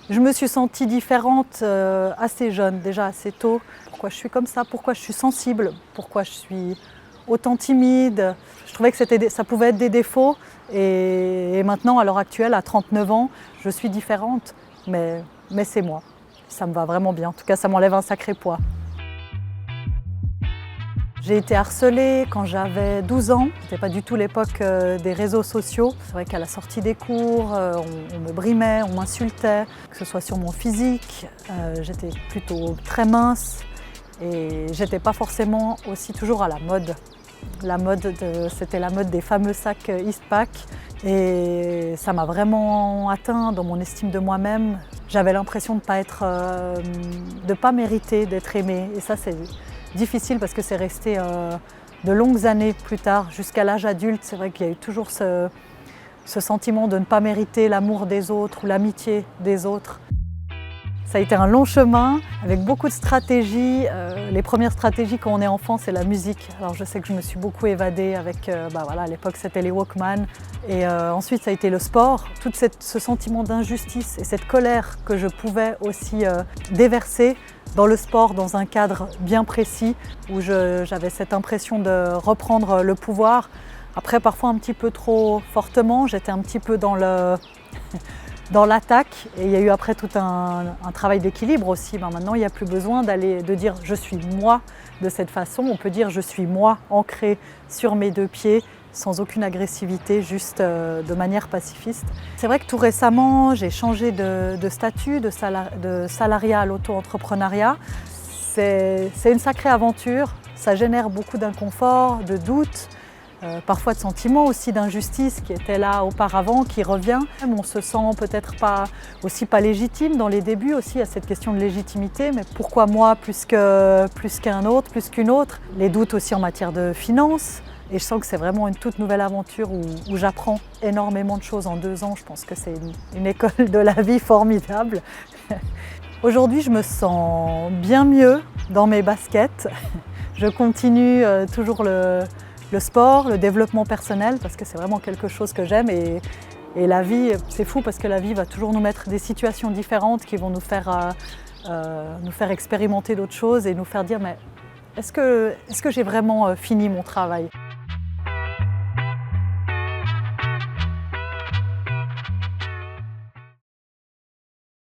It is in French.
Je me suis sentie différente assez jeune, déjà assez tôt. Pourquoi je suis comme ça? Pourquoi je suis sensible? Pourquoi je suis autant timide? Je trouvais que ça pouvait être des défauts. Et maintenant, à l'heure actuelle, à 39 ans, je suis différente. Mais c'est moi. Ça me va vraiment bien. En tout cas, ça m'enlève un sacré poids. J'ai été harcelée quand j'avais 12 ans. C'était pas du tout l'époque des réseaux sociaux. C'est vrai qu'à la sortie des cours, on me brimait, on m'insultait, que ce soit sur mon physique. J'étais plutôt très mince et j'étais pas forcément aussi toujours à la mode. C'était la mode des fameux sacs Eastpak et ça m'a vraiment atteint dans mon estime de moi-même. J'avais l'impression de pas mériter d'être aimée et ça c'est difficile parce que c'est resté de longues années plus tard, jusqu'à l'âge adulte. C'est vrai qu'il y a eu toujours ce sentiment de ne pas mériter l'amour des autres ou l'amitié des autres. Ça a été un long chemin avec beaucoup de stratégies. Les premières stratégies quand on est enfant, c'est la musique. Alors je sais que je me suis beaucoup évadée avec, à l'époque c'était les Walkman. Et ensuite ça a été le sport. Tout ce sentiment d'injustice et cette colère que je pouvais aussi déverser dans le sport, dans un cadre bien précis, où j'avais cette impression de reprendre le pouvoir. Après, parfois un petit peu trop fortement, j'étais un petit peu dans l'attaque. Et il y a eu après tout un travail d'équilibre aussi. Maintenant, il n'y a plus besoin de dire « je suis moi » de cette façon. On peut dire « je suis moi » ancré sur mes deux pieds, sans aucune agressivité, juste de manière pacifiste. C'est vrai que tout récemment, j'ai changé de statut, de salariat à l'auto-entrepreneuriat. C'est une sacrée aventure, ça génère beaucoup d'inconfort, de doutes, parfois de sentiments aussi d'injustice qui étaient là auparavant, qui revient. On se sent peut-être pas légitime dans les débuts aussi, à cette question de légitimité, mais pourquoi moi plus qu'un autre, plus qu'une autre? Les doutes aussi en matière de finances. Et je sens que c'est vraiment une toute nouvelle aventure où j'apprends énormément de choses en 2 ans. Je pense que c'est une école de la vie formidable. Aujourd'hui, je me sens bien mieux dans mes baskets. Je continue toujours le sport, le développement personnel, parce que c'est vraiment quelque chose que j'aime. Et la vie, c'est fou parce que la vie va toujours nous mettre des situations différentes qui vont nous faire expérimenter d'autres choses et nous faire dire mais est-ce que j'ai vraiment fini mon travail ?